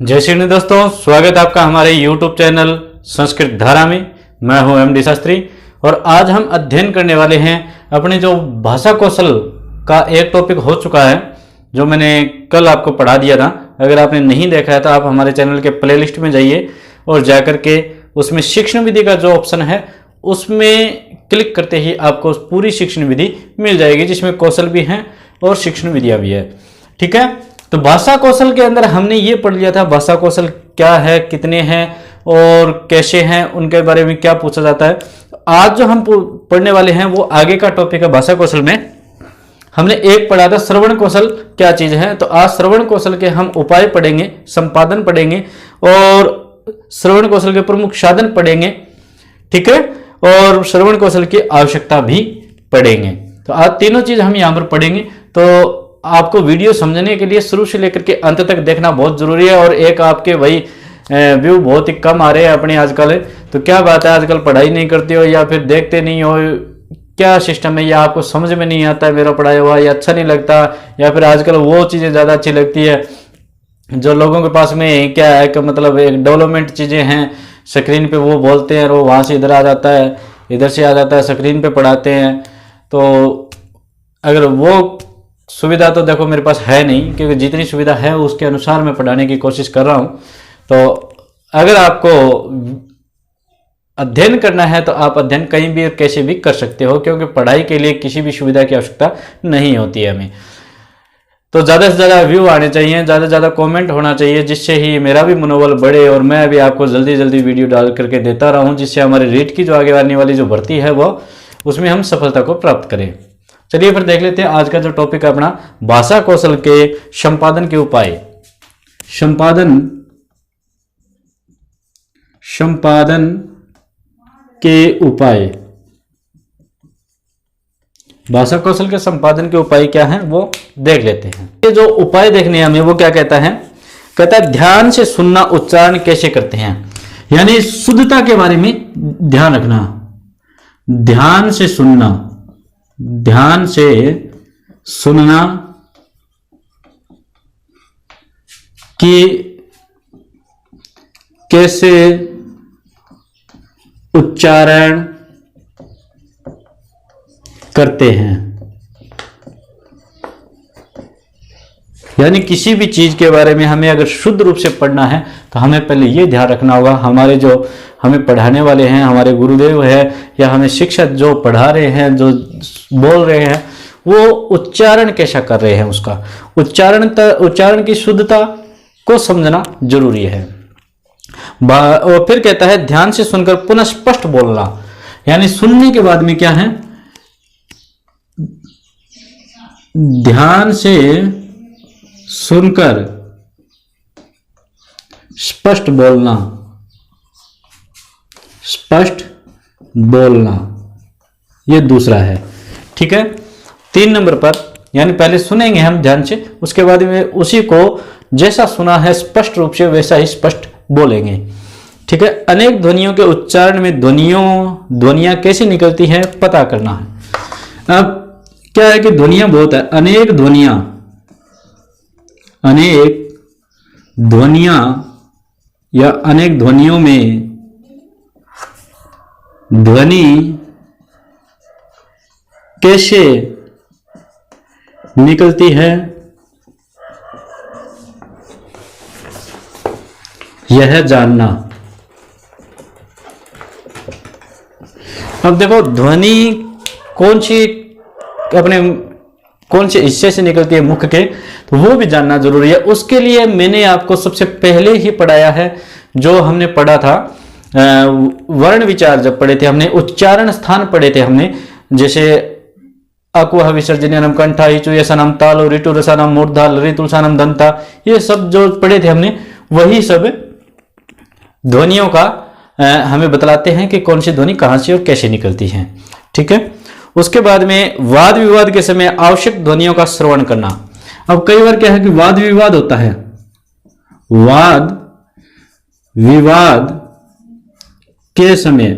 जय श्री कृष्ण दोस्तों, स्वागत है आपका हमारे YouTube चैनल संस्कृत धारा में। मैं हूं MD शास्त्री और आज हम अध्ययन करने वाले हैं अपने जो भाषा कौशल का एक टॉपिक हो चुका है जो मैंने कल आपको पढ़ा दिया था। अगर आपने नहीं देखा है तो आप हमारे चैनल के प्लेलिस्ट में जाइए और जाकर के उसमें शिक्षण विधि का जो ऑप्शन है उसमें क्लिक करते ही आपको पूरी शिक्षण विधि मिल जाएगी, जिसमें कौशल भी हैं और शिक्षण विधियाँ भी है। ठीक है, तो भाषा कौशल के अंदर हमने ये पढ़ लिया था भाषा कौशल क्या है, कितने हैं और कैसे हैं, उनके बारे में क्या पूछा जाता है। आज जो हम पढ़ने वाले हैं वो आगे का टॉपिक है। भाषा कौशल में हमने एक पढ़ा था श्रवण कौशल क्या चीज है, तो आज श्रवण कौशल के हम उपाय पढ़ेंगे, संपादन पढ़ेंगे और श्रवण कौशल के प्रमुख साधन पढ़ेंगे। ठीक है, और श्रवण कौशल की आवश्यकता भी पढ़ेंगे। तो आज तीनों चीज हम यहाँ पर पढ़ेंगे। तो आपको वीडियो समझने के लिए शुरू से लेकर के अंत तक देखना बहुत जरूरी है। और एक आपके वही व्यू बहुत ही कम आ रहे हैं अपने आजकल, तो क्या बात है, आजकल पढ़ाई नहीं करते हो या फिर देखते नहीं हो, क्या सिस्टम है, या आपको समझ में नहीं आता है मेरा पढ़ाया हुआ, या अच्छा नहीं लगता, या फिर आजकल वो चीज़ें ज़्यादा अच्छी लगती है जो लोगों के पास में क्या है कि मतलब एक डेवलपमेंट चीज़ें हैं स्क्रीन पे, वो बोलते हैं और वो वहाँ से इधर आ जाता है, इधर से आ जाता है, स्क्रीन पे पढ़ाते हैं। तो अगर वो सुविधा तो देखो मेरे पास है नहीं, क्योंकि जितनी सुविधा है उसके अनुसार मैं पढ़ाने की कोशिश कर रहा हूँ। तो अगर आपको अध्ययन करना है तो आप अध्ययन कहीं भी और कैसे भी कर सकते हो, क्योंकि पढ़ाई के लिए किसी भी सुविधा की आवश्यकता नहीं होती है हमें। तो ज़्यादा से ज़्यादा व्यू आने चाहिए, ज़्यादा से ज़्यादा कमेंट होना चाहिए, जिससे ही मेरा भी मनोबल बढ़े और मैं भी आपको जल्दी जल्दी वीडियो डाल करके देता रहूँ, जिससे हमारी रीट की जो आगे आने वाली जो भर्ती है वो उसमें हम सफलता को प्राप्त करें। चलिए फिर देख लेते हैं आज का जो टॉपिक है अपना, भाषा कौशल के संपादन के उपाय। संपादन के उपाय। भाषा कौशल के संपादन के उपाय क्या हैं वो देख लेते हैं। ये जो उपाय देखने हैं हमें वो क्या कहता है, कहता है ध्यान से सुनना, उच्चारण कैसे करते हैं, यानी शुद्धता के बारे में ध्यान रखना। ध्यान से सुनना, ध्यान से सुनना कि कैसे उच्चारण करते हैं, यानी किसी भी चीज के बारे में हमें अगर शुद्ध रूप से पढ़ना है तो हमें पहले ये ध्यान रखना होगा, हमारे जो हमें पढ़ाने वाले हैं, हमारे गुरुदेव है या हमें शिक्षक जो पढ़ा रहे हैं, जो बोल रहे हैं, वो उच्चारण कैसा कर रहे हैं, उसका उच्चारण की शुद्धता को समझना जरूरी है। और फिर कहता है ध्यान से सुनकर पुनः स्पष्ट बोलना, यानी सुनने के बाद में क्या है, ध्यान से सुनकर स्पष्ट बोलना, स्पष्ट बोलना, ये दूसरा है। ठीक है, 3 नंबर पर, यानी पहले सुनेंगे हम ध्यान से, उसके बाद में उसी को जैसा सुना है स्पष्ट रूप से वैसा ही स्पष्ट बोलेंगे। ठीक है, अनेक ध्वनियों के उच्चारण में ध्वनियां कैसे निकलती है पता करना है। अब क्या है कि ध्वनियां बहुत है, अनेक ध्वनियां या अनेक ध्वनियों में ध्वनि कैसे निकलती है यह जानना। अब देखो ध्वनि कौन से हिस्से से निकलती है मुख के, तो वो भी जानना जरूरी है। उसके लिए मैंने आपको सबसे पहले ही पढ़ाया है, जो हमने पढ़ा था वर्ण विचार, जब पढ़े थे हमने उच्चारण स्थान पढ़े थे हमने, जैसे अकुह विसर्जनम कंठा हिचुयसनम तालो ऋतु रसानम मूर्धा लरितुलसानम दंता, ये सब जो पढ़े थे हमने, वही सब ध्वनियों का हमें बतलाते हैं कि कौन सी ध्वनि कहां से और कैसे निकलती है। ठीक है, उसके बाद में वाद विवाद के समय आवश्यक ध्वनियों का श्रवण करना। अब कई बार क्या है कि वाद विवाद होता है, वाद विवाद के समय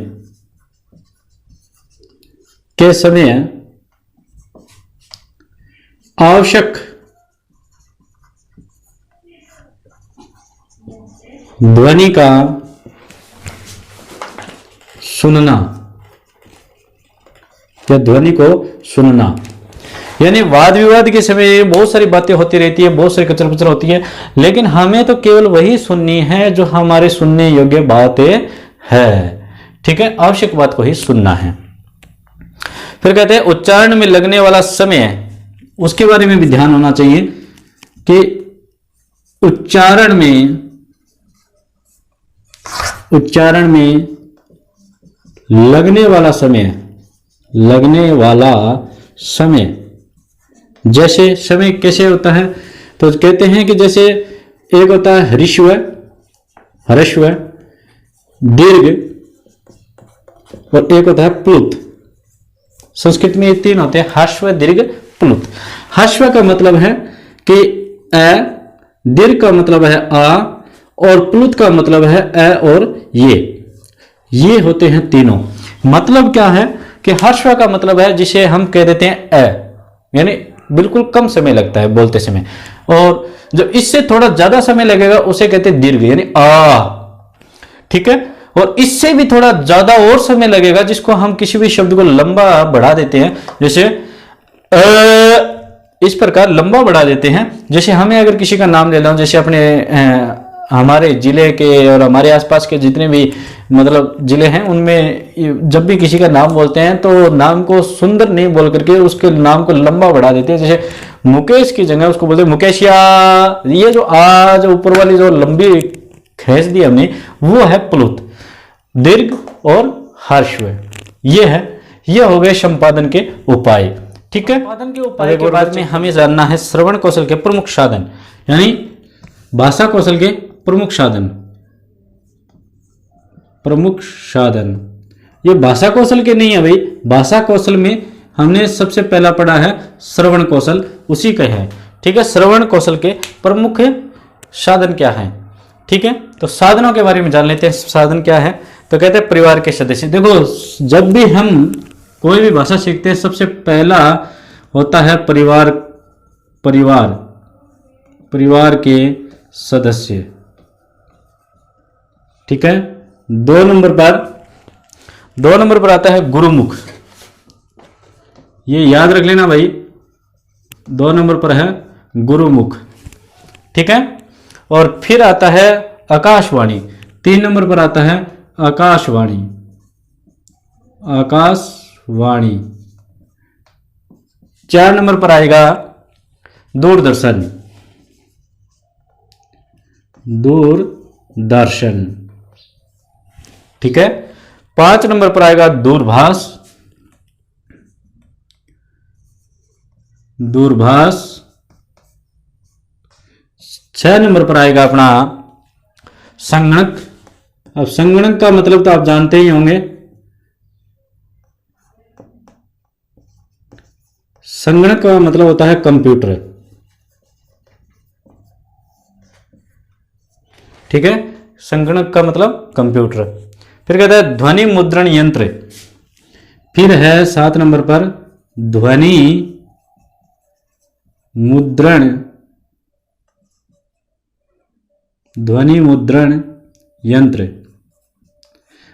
ध्वनि का सुनना या ध्वनि को सुनना। यानी वाद विवाद के समय बहुत सारी बातें होती रहती है, बहुत सारी कचर पुचर होती है, लेकिन हमें तो केवल वही सुननी है जो हमारे सुनने योग्य बातें है। ठीक है, आवश्यक बात को ही सुनना है। फिर कहते हैं उच्चारण में लगने वाला समय, उसके बारे में भी ध्यान होना चाहिए कि उच्चारण में लगने वाला समय, जैसे समय कैसे होता है, तो कहते हैं कि जैसे एक होता है ह्रस्व, दीर्घ, और एक होता है प्लुत। संस्कृत में ये तीन होते हैं, ह्रस्व, दीर्घ, प्लुत। ह्रस्व का मतलब है कि अ, दीर्घ का मतलब है आ, और प्लुत का मतलब है अ और ये होते हैं तीनों। मतलब क्या है कि ह्रस्व का मतलब है जिसे हम कह देते हैं अ, यानी बिल्कुल कम समय लगता है बोलते समय, और जो इससे थोड़ा ज्यादा समय लगेगा उसे कहते हैं दीर्घ, यानी आ। ठीक है, और इससे भी थोड़ा ज्यादा और समय लगेगा जिसको हम किसी भी शब्द को लंबा बढ़ा देते हैं, जैसे इस प्रकार लंबा बढ़ा देते हैं। जैसे हमें अगर किसी का नाम ले लो, जैसे अपने हमारे जिले के और हमारे आसपास के जितने भी मतलब जिले हैं उनमें जब भी किसी का नाम बोलते हैं तो नाम को सुंदर नहीं बोल करके उसके नाम को लंबा बढ़ा देते हैं। जैसे मुकेश की जगह उसको बोलते हैं मुकेशिया। ये जो आज ऊपर वाली जो लंबी खींच दी हमने वो है प्लुत, दीर्घ और ह्रस्व। ये हो गए संपादन के उपाय। ठीक है, संपादन के उपाय के बाद में हमें जानना है श्रवण कौशल के प्रमुख साधन, यानी भाषा कौशल के प्रमुख साधन। ये भाषा कौशल के नहीं है भाई, भाषा कौशल में हमने सबसे पहला पढ़ा है श्रवण कौशल, उसी का है। ठीक है, श्रवण कौशल के प्रमुख साधन क्या है। ठीक है, तो साधनों के बारे में जान लेते हैं। साधन क्या है, तो कहते हैं परिवार के सदस्य। देखो, जब भी हम कोई भी भाषा सीखते हैं सबसे पहला होता है परिवार के सदस्य। ठीक है, दो नंबर पर आता है गुरुमुख। ये याद रख लेना भाई, 2 नंबर पर है गुरुमुख। ठीक है, और फिर आता है आकाशवाणी। 3 नंबर पर आता है आकाशवाणी। 4 नंबर पर आएगा दूरदर्शन। ठीक है, 5 नंबर पर आएगा दूरभाष। 6 नंबर पर आएगा अपना संगणक। अब संगणक का मतलब तो आप जानते ही होंगे। संगणक का मतलब होता है कंप्यूटर। ठीक है, संगणक का मतलब कंप्यूटर। फिर कहता है ध्वनि मुद्रण यंत्र। फिर है 7 नंबर पर ध्वनि मुद्रण यंत्र।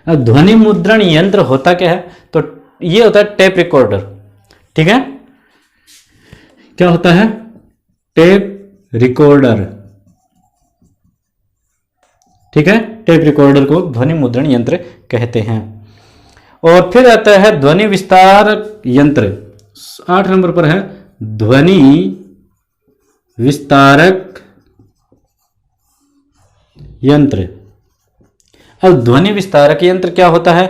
अब ध्वनि मुद्रण यंत्र होता क्या है, तो ये होता है टेप रिकॉर्डर। ठीक है, क्या होता है, टेप रिकॉर्डर। ठीक है, टेप रिकॉर्डर को ध्वनि मुद्रण यंत्र कहते हैं। और फिर आता है ध्वनि विस्तारक यंत्र। 8 नंबर पर है ध्वनि विस्तारक यंत्र। अब ध्वनि विस्तारक यंत्र क्या होता है,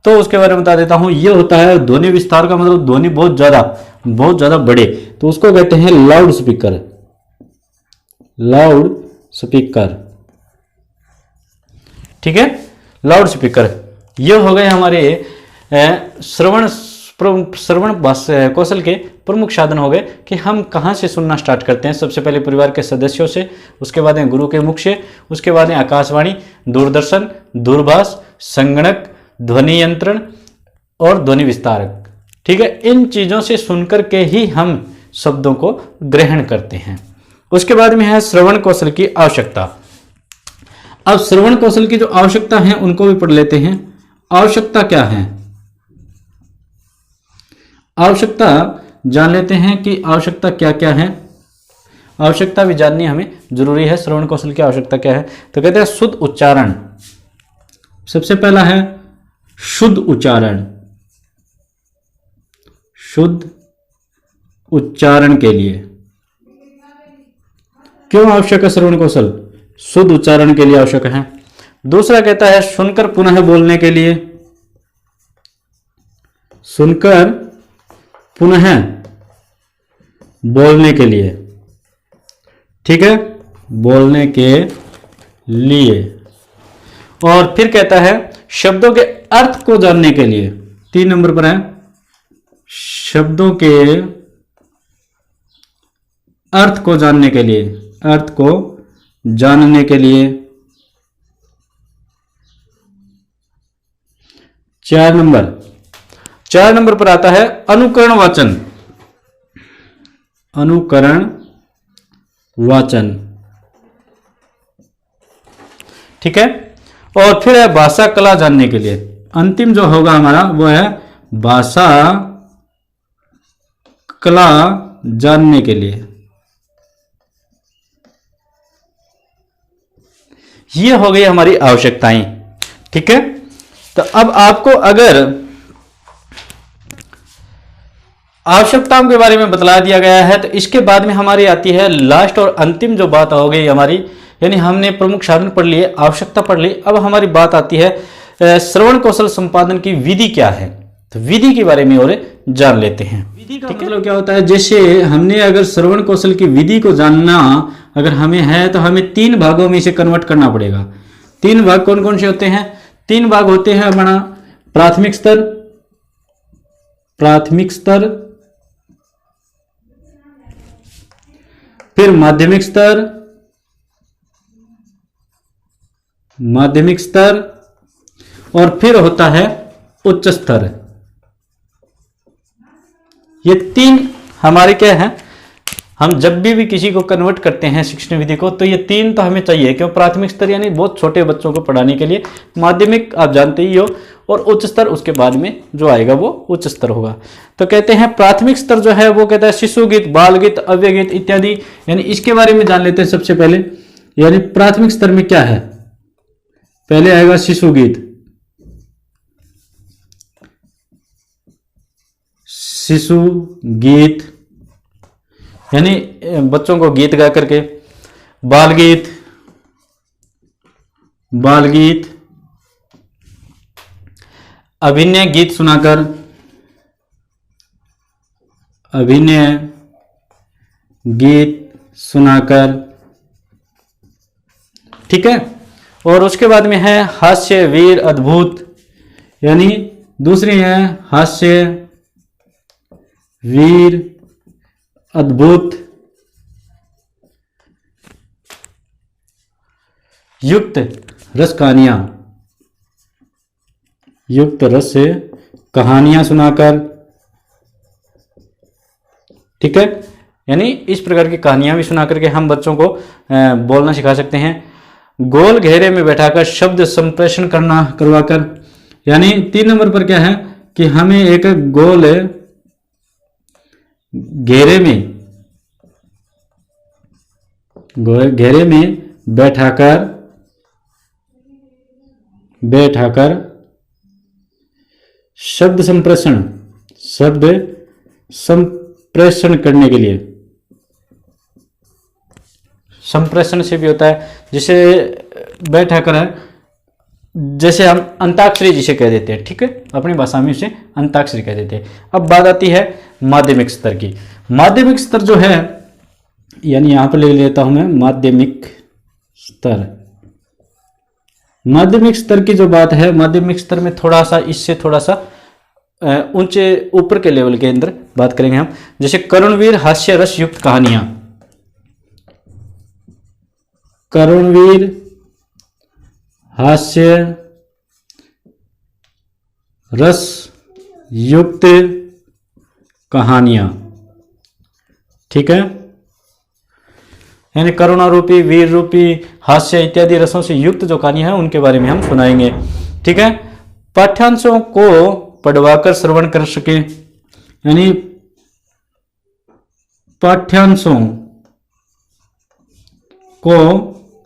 तो उसके बारे में बता देता हूं। यह होता है ध्वनि विस्तार का मतलब ध्वनि बहुत ज्यादा बड़े, तो उसको कहते हैं लाउड स्पीकर। ठीक है, लाउड स्पीकर। ये हो गए हमारे श्रवण कौशल के प्रमुख साधन हो गए कि हम कहाँ से सुनना स्टार्ट करते हैं। सबसे पहले परिवार के सदस्यों से, उसके बाद गुरु के मुख से, उसके बाद आकाशवाणी, दूरदर्शन, दूरभाष, संगणक, ध्वनि यंत्रण और ध्वनि विस्तारक। ठीक है, इन चीज़ों से सुनकर के ही हम शब्दों को ग्रहण करते हैं। उसके बाद में है श्रवण कौशल की आवश्यकता। अब श्रवण कौशल की जो आवश्यकता है उनको भी पढ़ लेते हैं। आवश्यकता क्या है, आवश्यकता जान लेते हैं कि आवश्यकता क्या क्या है। आवश्यकता भी जाननी हमें जरूरी है। श्रवण कौशल की आवश्यकता क्या है, तो कहते हैं शुद्ध उच्चारण। सबसे पहला है शुद्ध उच्चारण। शुद्ध उच्चारण के लिए क्यों आवश्यक है श्रवण कौशल, शुद्ध उच्चारण के लिए आवश्यक है। दूसरा कहता है सुनकर पुनः बोलने के लिए। सुनकर पुनः बोलने के लिए, ठीक है, बोलने के लिए। और फिर कहता है शब्दों के अर्थ को जानने के लिए। 3 नंबर पर है शब्दों के अर्थ को जानने के लिए, अर्थ को जानने के लिए। 4 नंबर पर आता है अनुकरण वाचन। अनुकरण वाचन, ठीक है। और फिर है भाषा कला जानने के लिए। अंतिम जो होगा हमारा वो है भाषा कला जानने के लिए। ये हो गई हमारी आवश्यकताएं, ठीक है। तो अब आपको अगर आवश्यकताओं के बारे में बतला दिया गया है, तो इसके बाद में हमारी आती है लास्ट और अंतिम जो बात हो गई हमारी, यानी हमने प्रमुख साधन पढ़ लिए, आवश्यकता पढ़ ली। अब हमारी बात आती है श्रवण कौशल संपादन की विधि क्या है। तो विधि के बारे में और जान लेते हैं। विधि का मतलब क्या होता है, जैसे हमने अगर श्रवण कौशल की विधि को जानना अगर हमें है तो हमें 3 भागों में इसे कन्वर्ट करना पड़ेगा। 3 भाग कौन कौन से होते हैं, 3 भाग होते हैं हमारा प्राथमिक स्तर, फिर माध्यमिक स्तर और फिर होता है उच्च स्तर। ये 3 हमारे क्या है, हम जब भी किसी को कन्वर्ट करते हैं शिक्षण विधि को, तो ये 3 तो हमें चाहिए। क्यों, प्राथमिक स्तर यानी बहुत छोटे बच्चों को पढ़ाने के लिए, माध्यमिक आप जानते ही हो, और उच्च स्तर उसके बाद में जो आएगा वो उच्च स्तर होगा। तो कहते हैं प्राथमिक स्तर जो है वो कहता है शिशु गीत, बाल गीत, अव्यय गीत इत्यादि, यानी इसके बारे में जान लेते हैं सबसे पहले। यानी प्राथमिक स्तर में क्या है, पहले आएगा शिशु गीत। शिशु गीत यानी बच्चों को गीत गा करके। बाल गीत अभिनय गीत सुनाकर, अभिनय गीत सुनाकर, ठीक है। और उसके बाद में है हास्य वीर अद्भुत, यानी दूसरी है हास्य वीर अद्भुत युक्त रस कहानियां, युक्त रस से कहानियां सुनाकर, ठीक है। यानी इस प्रकार की कहानियां भी सुना करके हम बच्चों को बोलना सिखा सकते हैं। गोल घेरे में बैठाकर शब्द संप्रेषण करवाकर, यानी 3 नंबर पर क्या है कि हमें एक गोल घेरे में बैठाकर शब्द संप्रेषण करने के लिए। संप्रेषण से भी होता है, जिसे बैठाकर है, जैसे हम अंताक्षरी जिसे कह देते हैं, ठीक है, अपनी भाषा में उसे अंताक्षरी कह देते हैं। अब बात आती है माध्यमिक स्तर की। माध्यमिक स्तर जो है, यानी यहां पर ले लेता हूं मैं माध्यमिक स्तर। माध्यमिक स्तर की जो बात है, माध्यमिक स्तर में थोड़ा सा इससे थोड़ा सा ऊंचे ऊपर के लेवल के अंदर बात करेंगे हम। जैसे करुणवीर हास्य रस युक्त कहानियां, करुणवीर हास्य रस युक्त कहानियां, ठीक है। यानी करुणा रूपी, वीर रूपी, हास्य इत्यादि रसों से युक्त जो कहानी है उनके बारे में हम सुनाएंगे। ठीक है, पाठ्यांशों को पढ़वाकर श्रवण कर सके, यानी पाठ्यांशों को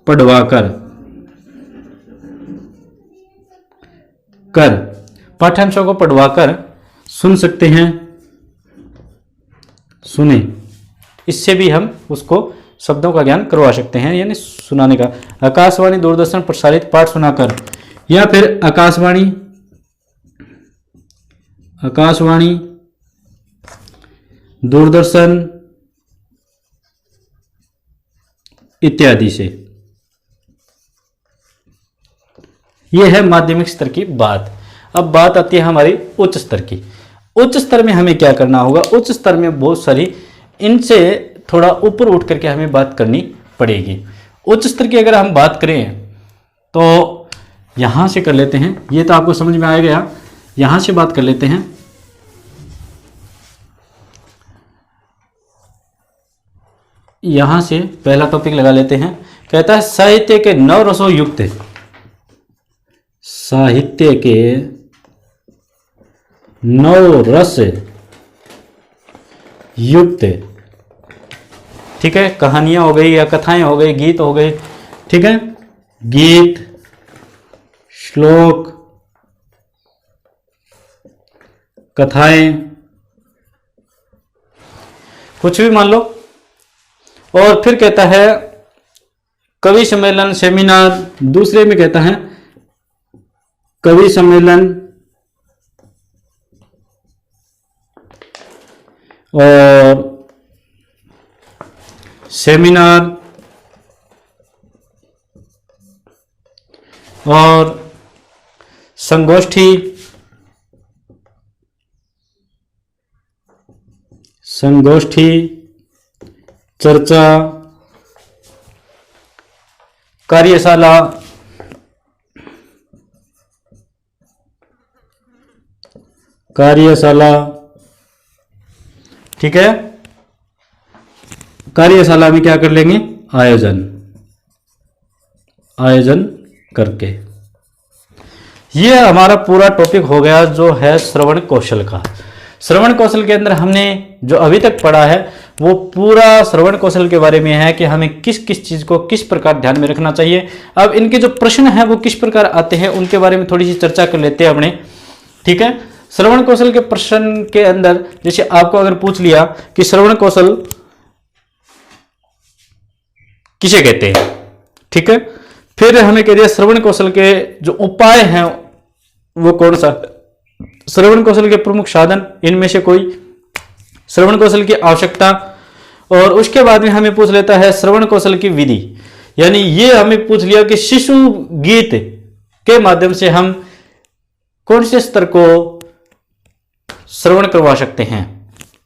पढ़वाकर पाठ्यांशों को पढ़वाकर सुन सकते हैं, सुने, इससे भी हम उसको शब्दों का ज्ञान करवा सकते हैं, यानी सुनाने का। आकाशवाणी दूरदर्शन प्रसारित पाठ सुनाकर, या फिर आकाशवाणी दूरदर्शन इत्यादि से। यह है माध्यमिक स्तर की बात। अब बात आती है हमारी उच्च स्तर की। उच्च स्तर में हमें क्या करना होगा? उच्च स्तर में बहुत सारी, इनसे थोड़ा ऊपर उठ करके हमें बात करनी पड़ेगी। उच्च स्तर की अगर हम बात करें तो यहां से कर लेते हैं, ये तो आपको समझ में आ गया। यहां से बात कर लेते हैं। यहां से पहला टॉपिक लगा लेते हैं। कहता है साहित्य के 9 रसों युक्त, साहित्य के 9 रस युक्त। ठीक है, कहानियां हो गई या कथाएं हो गई, गीत हो गए। ठीक है, गीत, श्लोक, कथाएं, कुछ भी मान लो। और फिर कहता है कवि सम्मेलन, सेमिनार। दूसरे में कहता है कवि सम्मेलन और सेमिनार और संगोष्ठी, चर्चा, कार्यशाला, ठीक है। कार्यशाला में क्या कर लेंगे? आयोजन करके। ये हमारा पूरा टॉपिक हो गया जो है श्रवण कौशल का। श्रवण कौशल के अंदर हमने जो अभी तक पढ़ा है वो पूरा श्रवण कौशल के बारे में है कि हमें किस किस चीज को किस प्रकार ध्यान में रखना चाहिए। अब इनके जो प्रश्न हैं वो किस प्रकार आते हैं उनके बारे में थोड़ी सी चर्चा कर लेते हैं अपने। ठीक है, श्रवण कौशल के प्रश्न के अंदर जैसे आपको अगर पूछ लिया कि श्रवण कौशल किसे कहते हैं, ठीक है, फिर हमें कह दिया श्रवण कौशल के जो उपाय हैं वो कौन सा, श्रवण कौशल के प्रमुख साधन, इनमें से कोई, श्रवण कौशल की आवश्यकता। और उसके बाद में हमें पूछ लेता है श्रवण कौशल की विधि, यानी ये हमें पूछ लिया कि शिशु गीत के माध्यम से हम कौन से स्तर को श्रवण करवा सकते हैं,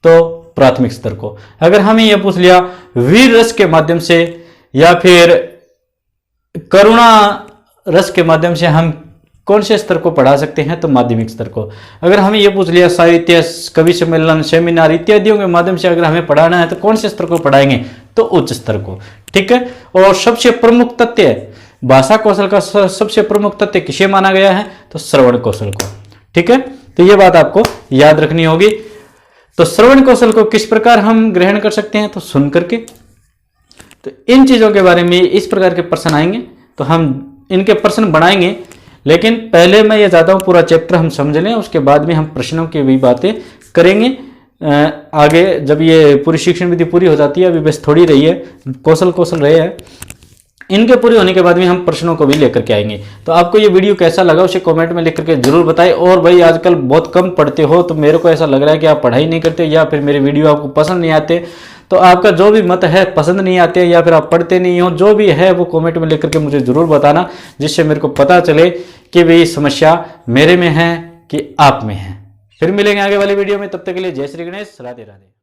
तो प्राथमिक स्तर को। अगर हमें यह पूछ लिया वीर रस के माध्यम से या फिर करुणा रस के माध्यम से हम कौन से स्तर को पढ़ा सकते हैं, तो माध्यमिक स्तर को। अगर हमें यह पूछ लिया साहित्य, कवि सम्मेलन, सेमिनार इत्यादियों के माध्यम से अगर हमें पढ़ाना है तो कौन से स्तर को पढ़ाएंगे, तो उच्च स्तर को। ठीक है, और सबसे प्रमुख तथ्य, भाषा कौशल का सबसे प्रमुख तथ्य किसे माना गया है, तो श्रवण कौशल को। ठीक है, तो यह बात आपको याद रखनी होगी। तो श्रवण कौशल को किस प्रकार हम ग्रहण कर सकते हैं, तो सुन करके। तो इन चीजों के बारे में इस प्रकार के प्रश्न आएंगे तो हम इनके प्रश्न बनाएंगे, लेकिन पहले मैं ये चाहता हूँ पूरा चैप्टर हम समझ लें, उसके बाद में हम प्रश्नों की भी बातें करेंगे। आगे जब ये पूरी शिक्षण विधि पूरी हो जाती है, अभी बस थोड़ी रही है, कौशल रहे हैं, इनके पूरे होने के बाद में हम प्रश्नों को भी लेकर के आएंगे। तो आपको ये वीडियो कैसा लगा उसे कमेंट में लिख करके जरूर बताएं। और भाई आजकल बहुत कम पढ़ते हो, तो मेरे को ऐसा लग रहा है कि आप पढ़ाई नहीं करते या फिर मेरे वीडियो आपको पसंद नहीं आते। तो आपका जो भी मत है, पसंद नहीं आते या फिर आप पढ़ते नहीं हो, जो भी है वो कमेंट में लिख करके मुझे जरूर बताना, जिससे मेरे को पता चले कि भाई समस्या मेरे में है कि आप में है। फिर मिलेंगे आगे वाली वीडियो में, तब तक के लिए जय श्री गणेश, राधे राधे।